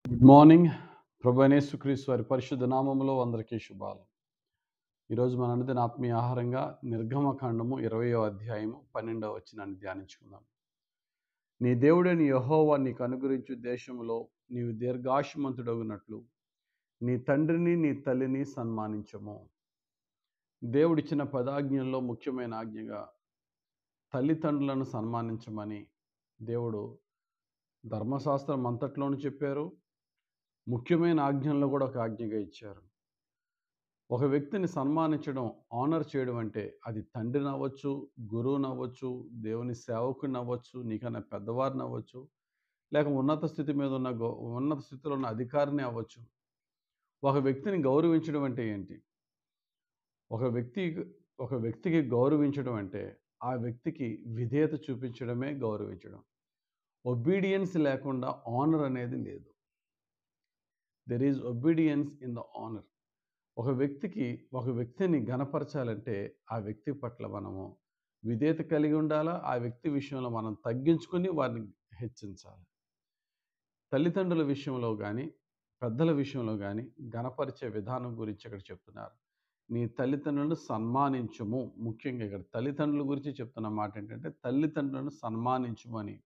Good morning. ప్రభు అయిన యేసుక్రీస్తు వారి పరిశుద్ధ నామములో అందరికీ శుభాలు. ఈరోజు మన అనుదిన ఆత్మీయ ఆహారంగా నిర్గమకాండము 20వ అధ్యాయము 12వ వచనాన్ని ధ్యానించుకుందాం. నీ దేవుడైన యెహోవా నీకు అనుగ్రహించు దేశములో నీవు దీర్ఘాయుష్మంతుడగునట్లు నీ తండ్రిని నీ తల్లిని సన్మానించము. దేవుడిచ్చిన పదాజ్ఞల్లో ముఖ్యమైన ఆజ్ఞగా తల్లిదండ్రులను సన్మానించమని దేవుడు ధర్మశాస్త్రం అంతట్లోనూ చెప్పారు. ముఖ్యమైన ఆజ్ఞల్లో కూడా ఒక ఆజ్ఞగా ఇచ్చారు. ఒక వ్యక్తిని సన్మానించడం, ఆనర్ చేయడం అంటే అది తండ్రిని అవ్వచ్చు, గురువుని అవ్వచ్చు, దేవుని సేవకుని అవ్వచ్చు, నీకన్నా పెద్దవారిని అవ్వచ్చు, లేక ఉన్నత స్థితి మీద ఉన్న ఉన్నత స్థితిలో ఉన్న అధికారిని అవ్వచ్చు. ఒక వ్యక్తిని గౌరవించడం అంటే ఏంటి? ఒక వ్యక్తికి గౌరవించడం అంటే ఆ వ్యక్తికి విధేయత చూపించడమే గౌరవించడం. ఒబీడియన్స్ లేకుండా ఆనర్ అనేది లేదు. There is obedience in the honour. ఒక వ్యక్తిని ఘనపరచాలంటే ఆ వ్యక్తి పట్ల మనము విధేయత కలిగి ఉండాలా. ఆ వ్యక్తి విషయంలో మనం తగ్గించుకొని వారిని హెచ్చించాలి. తల్లిదండ్రుల విషయంలో కానీ, పెద్దల విషయంలో కానీ ఘనపరిచే విధానం గురించి ఇక్కడ చెప్తున్నారు. నీ తల్లిదండ్రులను సన్మానించుము. ముఖ్యంగా ఇక్కడ తల్లిదండ్రుల గురించి చెప్తున్న మాట ఏంటంటే తల్లిదండ్రులను సన్మానించుము అని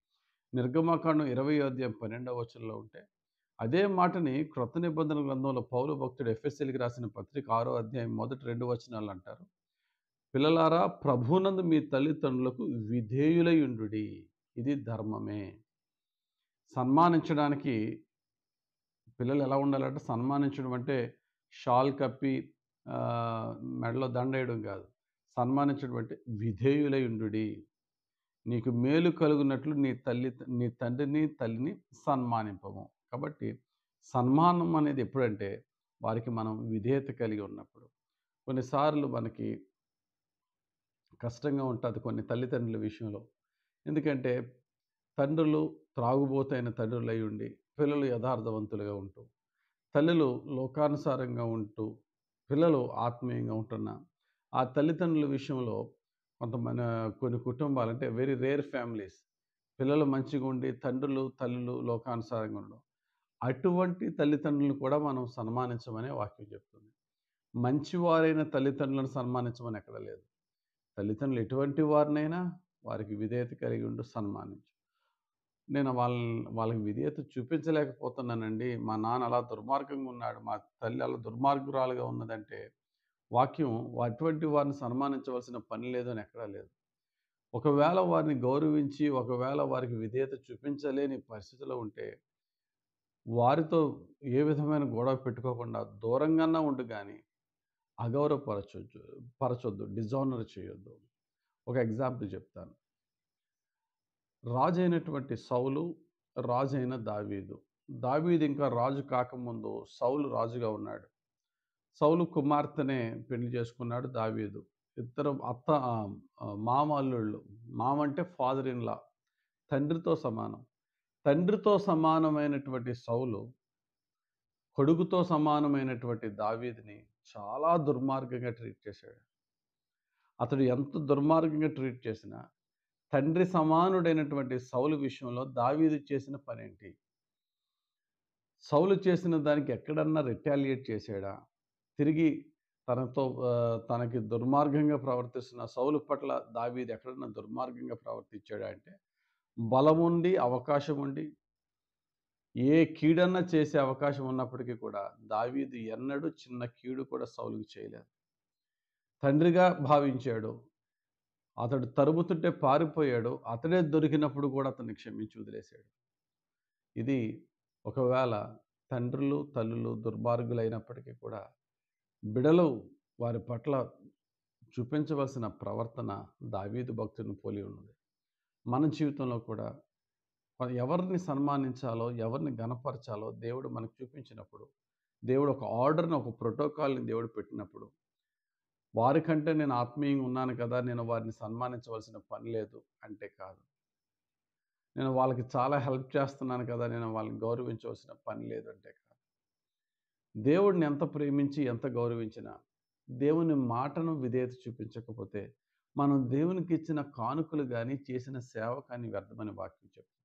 నిర్గమకాండం 20వ అధ్యాయం 12వ వచనంలో ఉంటే, అదే మాటని క్రొత్త నిబంధన గ్రంథంలో పౌలు భక్తుడు ఎఫెసీయులకు రాసిన పత్రిక 6వ అధ్యాయం మొదటి 2 వచనాలు అంటారు, పిల్లలారా ప్రభువునందు మీ తల్లిదండ్రులకు విధేయులై ఉండుడి, ఇది ధర్మమే. సన్మానించడానికి పిల్లలు ఎలా ఉండాలంటే, సన్మానించడం అంటే షాల్ కప్పి మెడలో దండ వేయడం కాదు. సన్మానించడం అంటే విధేయులై ఉండుడి, నీకు మేలు కలుగునట్లు నీ తండ్రిని తల్లిని సన్మానింపము. కాబట్టి సన్మానం అనేది ఎప్పుడంటే వారికి మనం విధేయత కలిగి ఉన్నప్పుడు. కొన్నిసార్లు మనకి కష్టంగా ఉంటుంది కొన్ని తల్లిదండ్రుల విషయంలో. ఎందుకంటే తండ్రులు త్రాగుబోతైన తండ్రులై ఉండి పిల్లలు యథార్థవంతులుగా ఉంటూ, తల్లులు లోకానుసారంగా ఉంటూ పిల్లలు ఆత్మీయంగా ఉంటున్న ఆ తల్లిదండ్రుల విషయంలో కొన్ని కుటుంబాలు అంటే వెరీ రేర్ ఫ్యామిలీస్, పిల్లలు మంచిగా ఉండి తల్లులు లోకానుసారంగా ఉండడం. అటువంటి తల్లిదండ్రులను కూడా మనం సన్మానించమనే వాక్యం చెప్తుంది. మంచివారైన తల్లిదండ్రులను సన్మానించమని ఎక్కడ లేదు. తల్లిదండ్రులు ఎటువంటి వారినైనా వారికి విధేయత కలిగి ఉంటూ సన్మానించు. నేను వాళ్ళకి విధేయత చూపించలేకపోతున్నానండి, మా నాన్న అలా దుర్మార్గంగా ఉన్నాడు, మా తల్లి అలా దుర్మార్గురాలుగా ఉన్నదంటే వాక్యం అటువంటి వారిని సన్మానించవలసిన పని లేదు అని ఎక్కడా లేదు. ఒకవేళ వారిని గౌరవించి ఒకవేళ వారికి విధేయత చూపించలేని పరిస్థితిలో ఉంటే వారితో ఏ విధమైన గొడవ పెట్టుకోకుండా దూరంగానే ఉండు, కానీ పరచొద్దు, డిజానర్ చేయొద్దు. ఒక ఎగ్జాంపుల్ చెప్తాను. రాజు అయినటువంటి సౌలు, రాజు అయిన దావీదు. దావీదు ఇంకా రాజు కాకముందు సౌలు రాజుగా ఉన్నాడు. సౌలు కుమార్తెనే పెళ్లి చేసుకున్నాడు దావీదు. ఇద్దరు మామ అల్లుళ్ళు. మామ అంటే ఫాదర్ ఇన్ లా, తండ్రితో సమానం. తండ్రితో సమానమైనటువంటి సౌలు కొడుకుతో సమానమైనటువంటి దావీదుని చాలా దుర్మార్గంగా ట్రీట్ చేశాడు. అతడు ఎంత దుర్మార్గంగా ట్రీట్ చేసినా తండ్రి సమానుడైనటువంటి సౌలు విషయంలో దావీదు చేసిన పనేంటి? సౌలు చేసిన దానికి ఎక్కడన్నా రిటాలియేట్ చేశాడా? తిరిగి తనకి దుర్మార్గంగా ప్రవర్తిస్తున్న సౌలు పట్ల దావీదు ఎక్కడన్నా దుర్మార్గంగా ప్రవర్తించాడా అంటే, బలముండి అవకాశం ఉండి ఏ కీడన్నా చేసే అవకాశం ఉన్నప్పటికీ కూడా దావీదు ఎన్నడూ చిన్న కీడు కూడా సౌలుకి చేయలేదు. తండ్రిగా భావించాడు. అతడు తరుముతుంటే పారిపోయాడు. అతడే దొరికినప్పుడు కూడా అతన్ని క్షమించి వదిలేశాడు. ఇది ఒకవేళ తండ్రులు తల్లులు దుర్మార్గులైనప్పటికీ కూడా బిడలు వారి పట్ల చూపించవలసిన ప్రవర్తన దావీదు భక్తుని పోలి ఉన్నది. మన జీవితంలో కూడా ఎవరిని సన్మానించాలో, ఎవరిని ఘనపరచాలో దేవుడు మనకు చూపించినప్పుడు, దేవుడు ఒక ఆర్డర్ని, ఒక ప్రోటోకాల్ని దేవుడు పెట్టినప్పుడు, వారికంటే నేను ఆత్మీయంగా ఉన్నాను కదా, నేను వారిని సన్మానించవలసిన పని లేదు అంటే కాదు. నేను వాళ్ళకి చాలా హెల్ప్ చేస్తున్నాను కదా, నేను వాళ్ళని గౌరవించవలసిన పని లేదు అంటే కాదు. దేవుడిని ఎంత ప్రేమించి ఎంత గౌరవించినా దేవుని మాటను విధేయత చూపించకపోతే మనం దేవునికి ఇచ్చిన కానుకలు కానీ చేసిన సేవ కానీ వ్యర్థమని వాక్యం చెప్తుంది.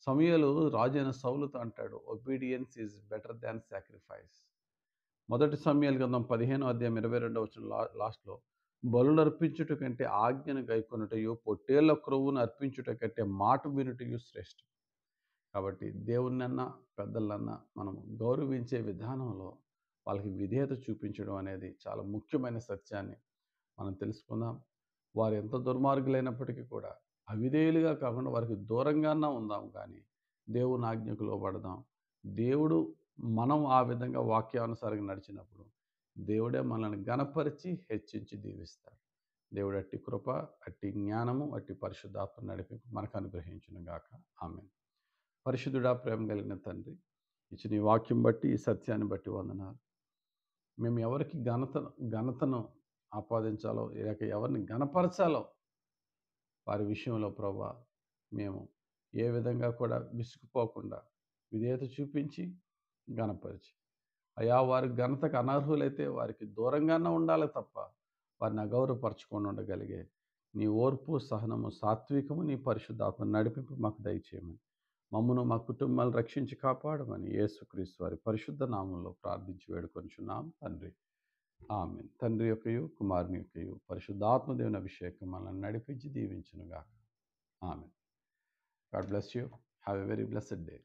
సమూయేలు రాజైన సౌలుతో అంటాడు, obedience is better than sacrifice. మొదటి సమూయేలు గ్రంథం 15 అధ్యాయం 22 లాస్ట్లో, బలులు అర్పించుట కంటే ఆజ్ఞను గైకొనుటయు, పొట్టేళ్ల క్రొవ్వును అర్పించుట కంటే మాట వినుటయు శ్రేష్టం. కాబట్టి దేవుణ్ణన్నా పెద్దలన్నా మనం గౌరవించే విధానంలో వాళ్ళకి విధేయత చూపించడం అనేది చాలా ముఖ్యమైన సత్యాన్ని మనం తెలుసుకుందాం. వారు ఎంత దుర్మార్గులైనప్పటికీ కూడా అవిధేయులుగా కాకుండా వారికి దూరంగానే ఉందాం, కానీ దేవుని ఆజ్ఞకు లోబడదాం. దేవుడు మనం ఆ విధంగా వాక్యానుసారంగా నడిచినప్పుడు దేవుడే మనల్ని గణపరిచి హెచ్చించి దీవిస్తాడు. దేవుడు అట్టి కృప, అట్టి జ్ఞానము, అట్టి పరిశుద్ధాత్మ నడిపింపు మనకు అనుగ్రహించును గాక. ఆమేన్. పరిశుద్ధుడా, ప్రేమ కలిగిన తండ్రి, ఇచ్చిన ఈ వాక్యం బట్టి, ఈ సత్యాన్ని బట్టి వందనాలు. మేము ఎవరికి ఘనతను ఆపాదించాలో, లేక ఎవరిని ఘనపరచాలో వారి విషయంలో ప్రభా మేము ఏ విధంగా కూడా విసుగుపోకుండా విధేయత చూపించి ఘనపరిచి, అయా వారి ఘనతకు అనర్హులైతే వారికి దూరంగానే ఉండాలి తప్ప వారిని అగౌరవపరచకుండా ఉండగలిగే నీ ఓర్పు, సహనము, సాత్వికము, నీ పరిశుద్ధాత్మ నడిపింపు మాకు దయచేయమని, మమ్మను మా కుటుంబాలను రక్షించి కాపాడమని యేసుక్రీస్తు వారి పరిశుద్ధ నామంలో ప్రార్థించి వేడుకొంచున్నాం తండ్రి. ఆమేన్. తండ్రి యొక్కయు, కుమారుని యొక్కయు, పరిశుద్ధాత్మ దేవుని అభిషేకం మనల్ని నడిపించి దీవించునుగాక. Amen. God bless you. Have a very blessed day.